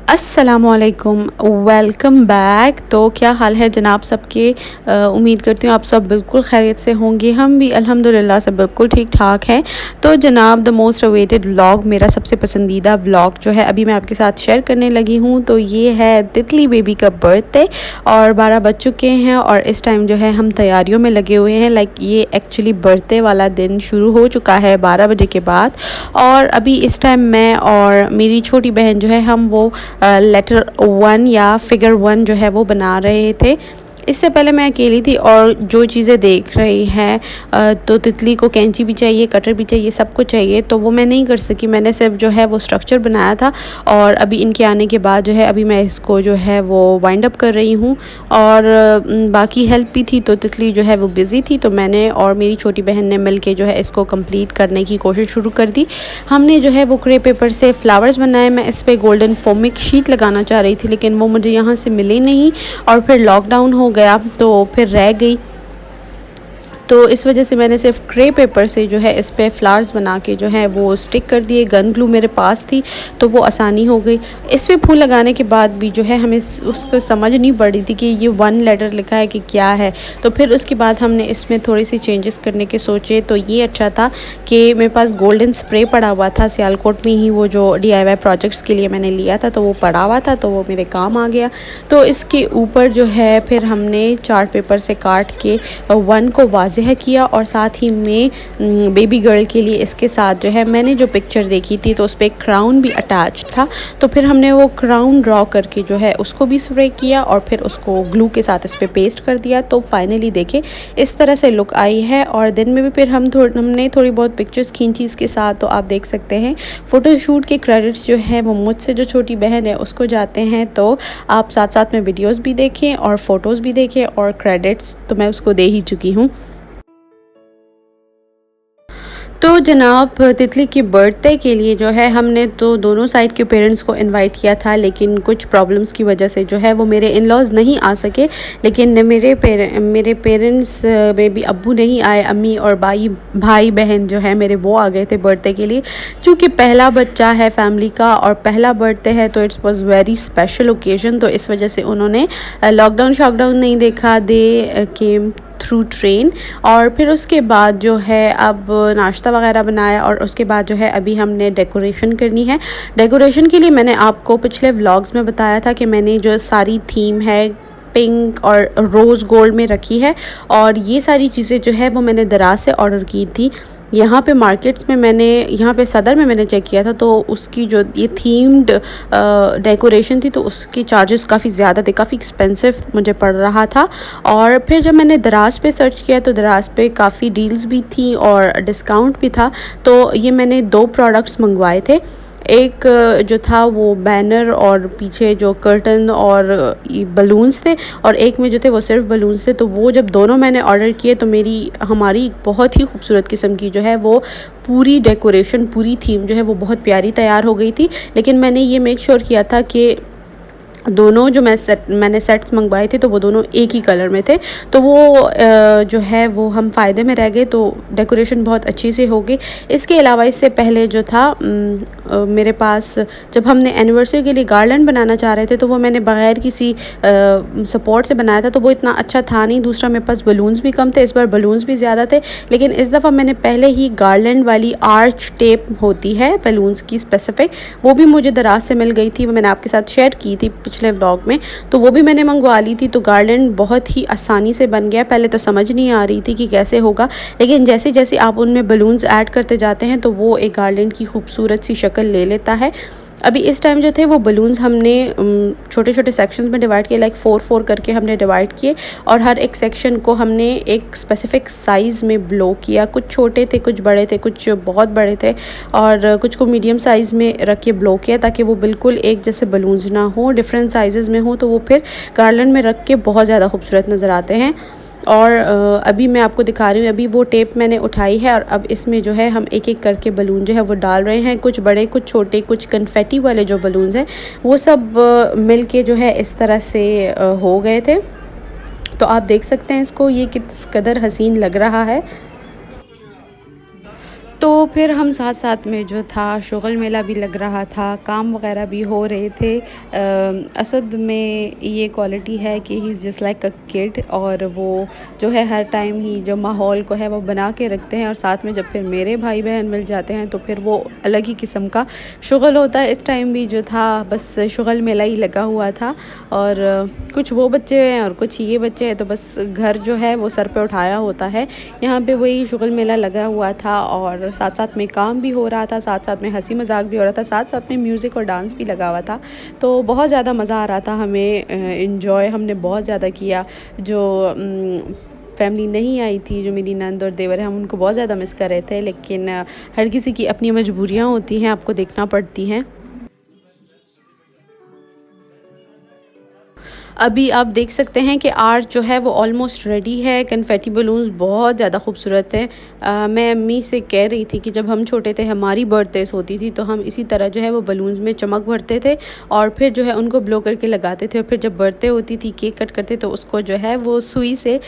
अस्सलामुअलैकुम, welcome back. तो क्या हाल है जनाब सबके। उम्मीद करती हूँ आप सब बिल्कुल खैरियत से होंगे। हम भी अल्हम्दुलिल्लाह सब बिल्कुल ठीक ठाक हैं। तो जनाब द मोस्ट अवेटेड व्लॉग, मेरा सबसे पसंदीदा व्लॉग जो है अभी मैं आपके साथ शेयर करने लगी हूँ। तो ये है तितली बेबी का बर्थडे और 12 बज चुके हैं और इस टाइम जो है हम तैयारियों में लगे हुए हैं। लाइक ये एक्चुअली बर्थडे वाला दिन शुरू हो चुका है 12 बजे के बाद और अभी इस टाइम मैं और मेरी छोटी बहन जो है हम वो लेटर 1 या फिगर 1 जो है वो बना रहे थे। इससे पहले मैं अकेली थी और जो चीज़ें देख रही हैं तो तितली को कैंची भी चाहिए, कटर भी चाहिए, सब कुछ चाहिए, तो वो मैं नहीं कर सकी। मैंने सिर्फ जो है वो स्ट्रक्चर बनाया था और अभी इनके आने के बाद जो है अभी मैं इसको जो है वो वाइंड अप कर रही हूँ और बाकी हेल्प भी थी। तो तितली जो है वो बिज़ी थी तो मैंने और मेरी छोटी बहन ने मिल के जो है इसको कंप्लीट करने की कोशिश शुरू कर दी। हमने जो है वो क्रे पेपर से फ्लावर्स बनाए। मैं इस पर गोल्डन फोमिक शीट लगाना चाह रही थी लेकिन वो मुझे यहाँ से मिले नहीं और फिर लॉकडाउन हो गया तो फिर रह गई। तो इस वजह से मैंने सिर्फ क्रे पेपर से जो है इस पे फ्लावर्स बना के जो है वो स्टिक कर दिए। गन ग्लू मेरे पास थी तो वो आसानी हो गई। इस पे फूल लगाने के बाद भी जो है हमें उसको समझ नहीं पड़ रही थी कि ये 1 लेटर लिखा है कि क्या है। तो फिर उसके बाद हमने इसमें थोड़ी सी चेंजेस करने के सोचे। तो ये अच्छा था कि मेरे पास गोल्डन स्प्रे पड़ा हुआ था सियालकोट में ही, वो जो DIY प्रोजेक्ट्स के लिए मैंने लिया था तो वो पड़ा हुआ था तो वो मेरे काम आ गया। तो इसके ऊपर जो है फिर हमने चार्ट पेपर से काट के 1 को वाज़ेह किया और साथ ही में बेबी गर्ल के लिए इसके साथ जो है मैंने जो पिक्चर देखी थी तो उस पर क्राउन भी अटैच था। तो फिर हमने वो क्राउन ड्रॉ करके जो है उसको भी स्प्रे किया और फिर उसको ग्लू के साथ इस पर पेस्ट कर दिया। तो फाइनली देखे इस तरह से लुक आई है। और दिन में भी फिर हमने थोड़ी बहुत पिक्चर्स खींची इसके साथ। तो आप देख सकते हैं फ़ोटोशूट के क्रेडिट्स जो है वो मुझसे जो छोटी बहन है उसको जाते हैं। तो आप साथ साथ में वीडियोज़ भी देखें और फ़ोटोज़ भी देखें और क्रेडिट्स तो मैं उसको दे ही चुकी हूँ। तो जनाब तितली की बर्थडे के लिए जो है हमने तो दोनों साइड के पेरेंट्स को इनवाइट किया था लेकिन कुछ प्रॉब्लम्स की वजह से जो है वो मेरे इन लॉज़ नहीं आ सके। लेकिन मेरे पेरेंट्स में भी अब्बू नहीं आए, अम्मी और भाई बहन जो है मेरे वो आ गए थे बर्थडे के लिए। चूँकि पहला बच्चा है फैमिली का और पहला बर्थडे है तो it's was very special occasion. तो इस वजह से उन्होंने लॉकडाउन शॉकडाउन नहीं देखा, दे केम थ्रू ट्रेन। और फिर उसके बाद जो है अब नाश्ता वगैरह बनाया और उसके बाद जो है अभी हमने डेकोरेशन करनी है। डेकोरेशन के लिए मैंने आपको पिछले व्लॉग्स में बताया था कि मैंने जो सारी थीम है पिंक और रोज़ गोल्ड में रखी है और ये सारी चीज़ें जो है वो मैंने दराज से ऑर्डर की थी। यहाँ पे मार्केट्स में यहाँ पे सदर में मैंने चेक किया था तो उसकी जो ये थीम्ड डेकोरेशन थी तो उसकी चार्जेस काफ़ी ज़्यादा थे, काफ़ी एक्सपेंसिव मुझे पड़ रहा था। और फिर जब मैंने दराज पे सर्च किया तो दराज पे काफ़ी डील्स भी थी और डिस्काउंट भी था। तो ये मैंने 2 प्रोडक्ट्स मंगवाए थे। एक जो था वो बैनर और पीछे जो कर्टन और बलून्स थे और एक में जो थे वो सिर्फ बलून्स थे। तो वो जब दोनों मैंने ऑर्डर किए तो हमारी बहुत ही खूबसूरत किस्म की जो है वो पूरी डेकोरेशन, पूरी थीम जो है वो बहुत प्यारी तैयार हो गई थी। लेकिन मैंने ये मेक श्योर किया था कि दोनों जो मैंने सेट्स मंगवाए थे तो वो दोनों एक ही कलर में थे। तो वो जो है वो हम फ़ायदे में रह गए। तो डेकोरेशन बहुत अच्छी से हो गई। इसके अलावा इससे पहले जो था मेरे पास जब हमने एनिवर्सरी के लिए गार्लैंड बनाना चाह रहे थे तो वो मैंने बग़ैर किसी सपोर्ट से बनाया था तो वो इतना अच्छा था नहीं। दूसरा मेरे पास बलून्स भी कम थे, इस बार बलून्स भी ज़्यादा थे। लेकिन इस दफ़ा मैंने पहले ही गार्लैंड वाली आर्च टेप होती है बलून्स की स्पेसिफ़िक, वो भी मुझे दराज से मिल गई थी। वो मैंने आपके साथ शेयर की थी पिछले व्लॉग में। तो वो भी मैंने मंगवा ली थी। तो गार्लैंड बहुत ही आसानी से बन गया। पहले तो समझ नहीं आ रही थी कि कैसे होगा लेकिन जैसे जैसे आप उनमें बलून्स ऐड करते जाते हैं तो वो एक गार्लैंड की खूबसूरत सी शक्ल ले लेता है। अभी इस टाइम जो थे वो बलून्स हमने छोटे छोटे सेक्शंस में डिवाइड किए, लाइक 4-4 करके हमने डिवाइड किए और हर एक सेक्शन को हमने एक स्पेसिफ़िक साइज़ में ब्लो किया। कुछ छोटे थे, कुछ बड़े थे, कुछ बहुत बड़े थे और कुछ को मीडियम साइज़ में रख के ब्लो किया ताकि वो बिल्कुल एक जैसे बलून्स ना हो, डिफरेंट साइज़ में हो। तो वो फिर गार्लैंड में रख के बहुत ज़्यादा खूबसूरत नज़र आते हैं। और अभी मैं आपको दिखा रही हूँ, अभी वो टेप मैंने उठाई है और अब इसमें जो है हम एक एक करके बलून जो है वो डाल रहे हैं। कुछ बड़े, कुछ छोटे, कुछ कन्फेटी वाले जो बलून्स हैं वो सब मिल के जो है इस तरह से हो गए थे। तो आप देख सकते हैं इसको, ये किस कदर हसीन लग रहा है। तो फिर हम साथ-साथ में जो था शुगल मेला भी लग रहा था, काम वग़ैरह भी हो रहे थे। असद में ये क्वालिटी है कि he is just like a kid, और वो जो है हर टाइम ही जो माहौल को है वो बना के रखते हैं, और साथ में जब फिर मेरे भाई-बहन मिल जाते हैं तो फिर वो अलग ही किस्म का शुगल होता है। इस टाइम भी जो था बस शुगल मेला ही लगा हुआ था, और कुछ वो बच्चे हैं और कुछ ये बच्चे हैं, तो बस घर जो है वो सर पे उठाया होता है। यहाँ पे वही शुगल मेला लगा हुआ था, और साथ-साथ में काम भी हो रहा था, साथ-साथ में हँसी मज़ाक भी हो रहा था, साथ-साथ में म्यूज़िक और डांस भी लगा हुआ था। तो बहुत ज़्यादा मज़ा आ रहा था हमें, एन्जॉय हमने बहुत ज़्यादा किया। जो फैमिली नहीं आई थी, जो मेरी नंद और देवर हैं, हम उनको बहुत ज़्यादा मिस कर रहे थे, लेकिन हर किसी की अपनी मजबूरियाँ होती हैं, आपको देखना पड़ती हैं। अभी आप देख सकते हैं कि आर्च जो है वो ऑलमोस्ट रेडी है। कन्फेटी बलून्स बहुत ज़्यादा खूबसूरत हैं। मैं अम्मी से कह रही थी कि जब हम छोटे थे, हमारी बर्थडेज़ होती थी, तो हम इसी तरह जो है वो बलून्स में चमक भरते थे और फिर जो है उनको ब्लो करके लगाते थे, और फिर जब बर्थडे होती थी, केक कट करते, तो उसको जो है वो सुई से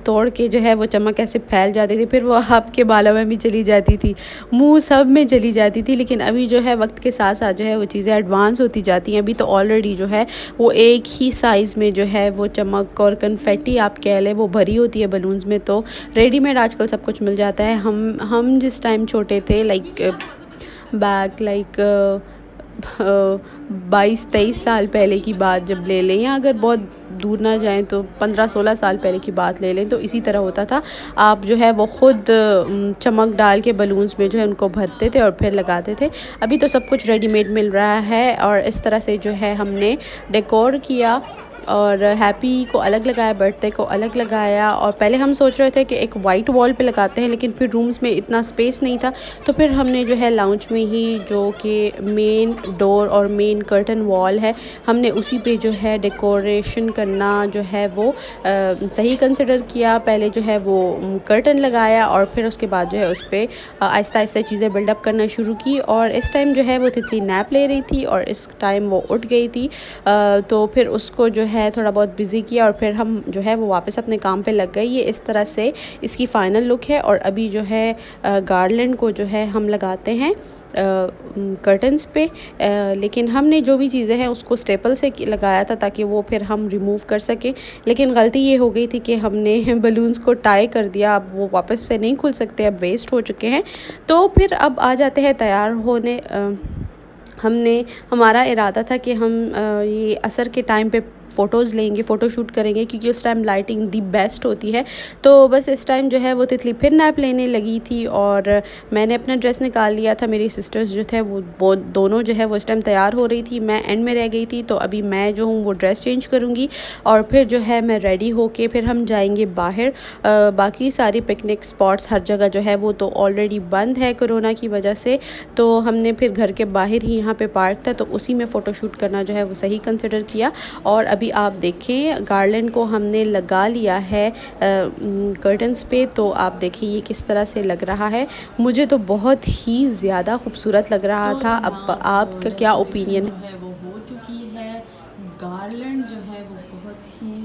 तोड़ के जो है वो चमक ऐसे फैल जाती थी, फिर वो आपके बालों में भी चली जाती थी, मुँह सब में चली जाती थी। लेकिन अभी जो है वक्त के साथ साथ जो है वो चीज़ें एडवांस होती जाती हैं। अभी तो ऑलरेडी जो है वो एक ही साइज़ में जो है वो चमक और कन्फेटी आप कह लें वो भरी होती है बलून्स में। तो रेडीमेड आजकल सब कुछ मिल जाता है। हम जिस टाइम छोटे थे, लाइक बैक लाइक 22-23 साल पहले की बात जब ले लें, या अगर बहुत दूर ना जाएं तो 15-16 साल पहले की बात ले लें, तो इसी तरह होता था। आप जो है वो ख़ुद चमक डाल के बलून्स में जो है उनको भरते थे और फिर लगाते थे। अभी तो सब कुछ रेडीमेड मिल रहा है, और इस तरह से जो है हमने डेकोर किया, और हैप्पी को अलग लगाया, बर्थडे को अलग लगाया। और पहले हम सोच रहे थे कि एक वाइट वॉल पे लगाते हैं, लेकिन फिर रूम्स में इतना स्पेस नहीं था, तो फिर हमने जो है लाउंज में ही, जो कि मेन डोर और मेन कर्टन वॉल है, हमने उसी पे जो है डेकोरेशन करना जो है वो सही कंसिडर किया। पहले जो है वो कर्टन लगाया, और फिर उसके बाद जो है उस पर आहिस्ता आहिस्ता चीज़ें बिल्डअप करना शुरू की। और इस टाइम जो है वो तितली नैप ले रही थी, और इस टाइम वो उठ गई थी, तो फिर उसको जो है थोड़ा बहुत बिज़ी किया, और फिर हम जो है वो वापस अपने काम पे लग गए। ये इस तरह से इसकी फ़ाइनल लुक है। और अभी जो है गार्लैंड को जो है हम लगाते हैं कर्टन्स पे, लेकिन हमने जो भी चीज़ें हैं उसको स्टेपल से लगाया था ताकि वो फिर हम रिमूव कर सकें। लेकिन गलती ये हो गई थी कि हमने बलून्स को टाई कर दिया, अब वो वापस से नहीं खुल सकते, अब वेस्ट हो चुके हैं। तो फिर अब आ जाते हैं तैयार होने। हमारा इरादा था कि हम ये असर के टाइम पे फ़ोटोज़ लेंगे, फ़ोटोशूट करेंगे, क्योंकि उस टाइम लाइटिंग दी बेस्ट होती है। तो बस इस टाइम जो है वो तितली फिर नैप लेने लगी थी, और मैंने अपना ड्रेस निकाल लिया था। मेरी सिस्टर्स जो थे वो दोनों जो है वो इस टाइम तैयार हो रही थी, मैं एंड में रह गई थी। तो अभी मैं जो हूँ वो ड्रेस चेंज करूँगी, और फिर जो है मैं रेडी होके फिर हम जाएंगे बाहर। बाकी सारी पिकनिक स्पॉट्स हर जगह जो है वो तो ऑलरेडी बंद है कोरोना की वजह से, तो हमने फिर घर के बाहर ही यहाँ पे पार्क था, तो उसी में फ़ोटोशूट करना जो है वो सही कंसिडर किया। और अभी आप देखें गार्लैंड को हमने लगा लिया है कर्टन्स पे, तो आप देखिए ये किस तरह से लग रहा है। मुझे तो बहुत ही ज़्यादा खूबसूरत लग रहा था। अब आपका क्या ओपिनियन है? वो हो चुकी है। गार्लैंड जो है वो बहुत ही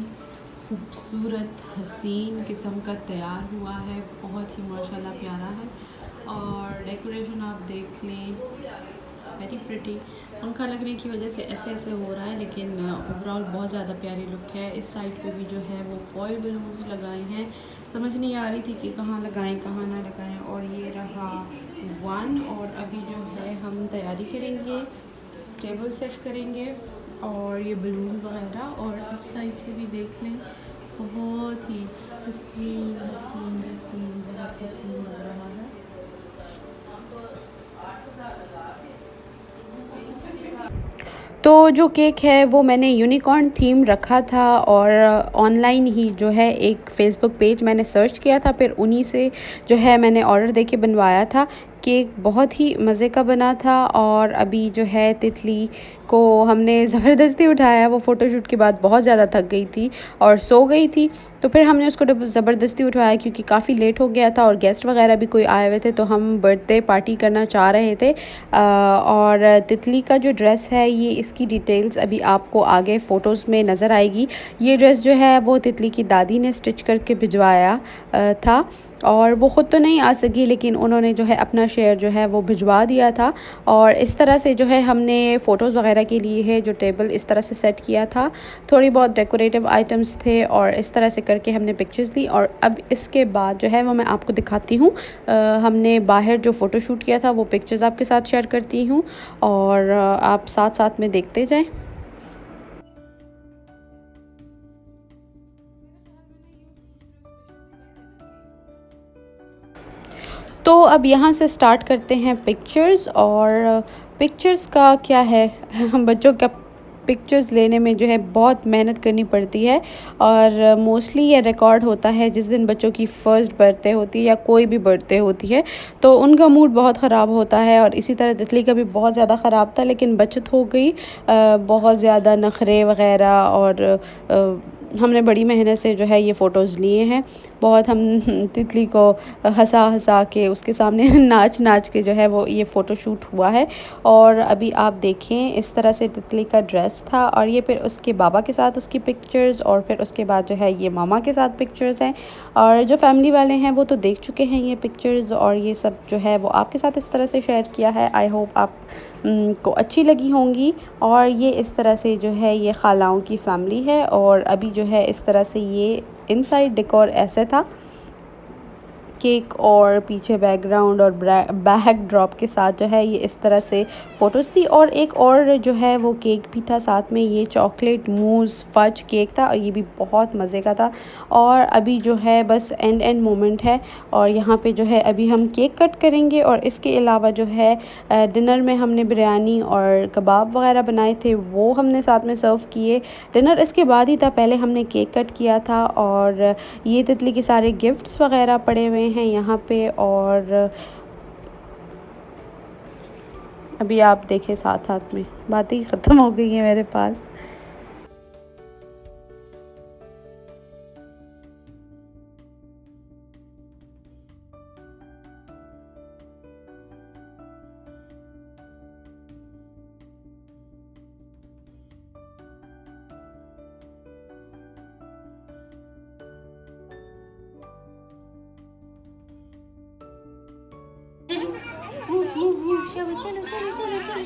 खूबसूरत हसीन किस्म का तैयार हुआ है, बहुत ही माशाल्लाह प्यारा है। और डेकोरेशन आप देख लें, वेरी प्रिटी। पंखा लगने की वजह से ऐसे ऐसे हो रहा है, लेकिन ओवरऑल बहुत ज़्यादा प्यारी लुक है। इस साइड पे भी जो है वो फॉयल बलून्स लगाए हैं, समझ नहीं आ रही थी कि कहाँ लगाएं कहाँ ना लगाएं। और ये रहा वन, और अभी जो है हम तैयारी करेंगे, टेबल सेट करेंगे और ये बलून वगैरह। और इस साइड से भी देख लें, बहुत ही हसीन हसीन हसीन, बहुत हसीन लग रहा है। तो जो केक है वो मैंने यूनिकॉर्न थीम रखा था, और ऑनलाइन ही जो है एक फ़ेसबुक पेज मैंने सर्च किया था, फिर उन्हीं से जो है मैंने ऑर्डर देके बनवाया था। केक बहुत ही मज़े का बना था। और अभी जो है तितली को हमने ज़बरदस्ती उठाया, वो फ़ोटोशूट के बाद बहुत ज़्यादा थक गई थी और सो गई थी, तो फिर हमने उसको ज़बरदस्ती उठाया क्योंकि काफ़ी लेट हो गया था और गेस्ट वगैरह भी कोई आए हुए थे, तो हम बर्थडे पार्टी करना चाह रहे थे। और तितली का जो ड्रेस है, ये इसकी डिटेल्स अभी आपको आगे फ़ोटोज़ में नज़र आएगी। ये ड्रेस जो है वो तितली की दादी ने स्टिच करके भिजवाया था, और वो ख़ुद तो नहीं आ सकी, लेकिन उन्होंने जो है अपना शेयर जो है वो भिजवा दिया था। और इस तरह से जो है हमने फ़ोटोज़ वगैरह के लिए है जो टेबल इस तरह से सेट किया था। थोड़ी बहुत डेकोरेटिव आइटम्स थे और इस तरह से करके हमने पिक्चर्स ली। और अब इसके बाद जो है वो मैं आपको दिखाती हूँ। हमने बाहर जो फ़ोटोशूट किया था वो पिक्चर्स आपके साथ शेयर करती हूँ, और आप साथ साथ में देखते जाएँ। तो अब यहाँ से स्टार्ट करते हैं पिक्चर्स। और पिक्चर्स का क्या है, हम बच्चों का पिक्चर्स लेने में जो है बहुत मेहनत करनी पड़ती है। और मोस्टली ये रिकॉर्ड होता है जिस दिन बच्चों की फ़र्स्ट बर्थडे होती है या कोई भी बर्थडे होती है, तो उनका मूड बहुत ख़राब होता है। और इसी तरह तितली का भी बहुत ज़्यादा ख़राब था, लेकिन बचत हो गई। बहुत ज़्यादा नखरे वग़ैरह, और हमने बड़ी मेहनत से जो है ये फ़ोटोज़ लिए हैं। बहुत हम तितली को हँसा के उसके सामने नाच के जो है वो ये फ़ोटो शूट हुआ है। और अभी आप देखें इस तरह से तितली का ड्रेस था, और ये फिर उसके बाबा के साथ उसकी पिक्चर्स, और फिर उसके बाद जो है ये मामा के साथ पिक्चर्स हैं। और जो फैमिली वाले हैं वो तो देख चुके हैं ये पिक्चर्स, और ये सब जो है वो आपके साथ इस तरह से शेयर किया है। आई होप आप को अच्छी लगी होंगी। और ये इस तरह से जो है ये खालाओं की फैमिली है। और अभी जो है इस तरह से ये इनसाइड डेकोर ऐसे था, केक और पीछे बैकग्राउंड और बैक ड्रॉप के साथ जो है ये इस तरह से फ़ोटोज़ थी। और एक और जो है वो केक भी था साथ में, ये चॉकलेट मूज़ फज केक था, और ये भी बहुत मज़े का था। और अभी जो है बस एंड मोमेंट है, और यहाँ पे जो है अभी हम केक कट करेंगे। और इसके अलावा जो है डिनर में हमने बिरयानी और कबाब वगैरह बनाए थे, वो हमने साथ में सर्व किए। डिनर इसके बाद ही था, पहले हमने केक कट किया था। और ये तितली के सारे गिफ्ट्स वगैरह पड़े हुए हैं यहाँ पे। और अभी आप देखें साथ साथ में बातें ही ख़त्म हो गई हैं मेरे पास। चलो चलो चलो चलो चलो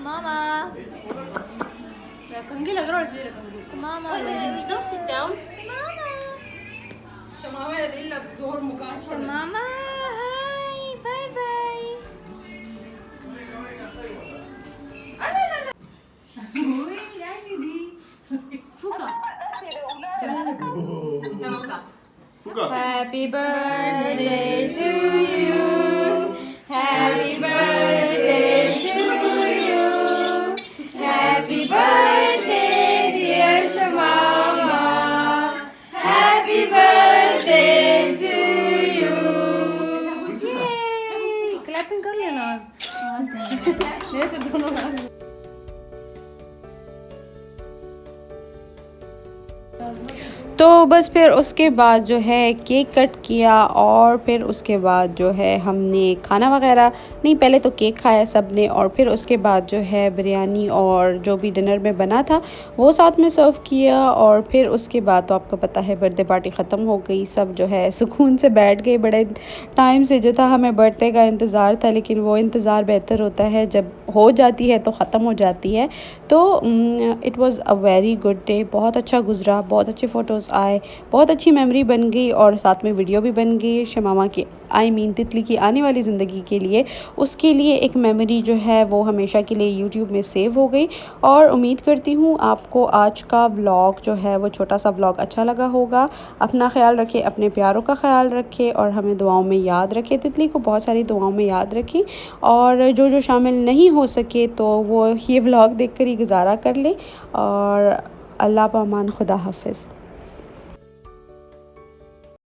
Mama. कंगी लग रहा है तुझे कंगी। Mama, baby, go sit down. Mama. शमामा ये दिल लग जोर मुका छोड़। Mama, hi, bye bye. Happy birthday to you. Happy birthday to you. Happy birthday, dear Shamama. Happy birthday to you. Yay! Clapping कर लेना। मेरे तो दोनों हाथ। तो बस फिर उसके बाद जो है केक कट किया, और फिर उसके बाद जो है हमने खाना वगैरह नहीं, पहले तो केक खाया सब ने, और फिर उसके बाद जो है बिरयानी और जो भी डिनर में बना था वो साथ में सर्व किया। और फिर उसके बाद तो आपको पता है बर्थडे पार्टी ख़त्म हो गई, सब जो है सुकून से बैठ गए। बड़े टाइम से जो था हमें बर्थडे का इंतज़ार था, लेकिन वो इंतज़ार बेहतर होता है जब हो जाती है तो ख़त्म हो जाती है। तो it was a very good day, बहुत अच्छा गुजरा, बहुत अच्छे फ़ोटोज़ आए, बहुत अच्छी मेमोरी बन गई, और साथ में वीडियो भी बन गई शमामा की तितली की आने वाली ज़िंदगी के लिए। उसके लिए एक मेमोरी जो है वो हमेशा के लिए यूट्यूब में सेव हो गई। और उम्मीद करती हूँ आपको आज का व्लॉग जो है वो छोटा सा व्लॉग अच्छा लगा होगा। अपना ख्याल रखें, अपने प्यारों का ख्याल रखें, और हमें दुआओं में याद रखें। तितली को बहुत सारी दुआओं में याद रखें, और जो शामिल नहीं हो सके तो वो ये व्लॉग देख कर ही गुजारा कर लें। और अल्लाह पामान, खुदा हाफिज़।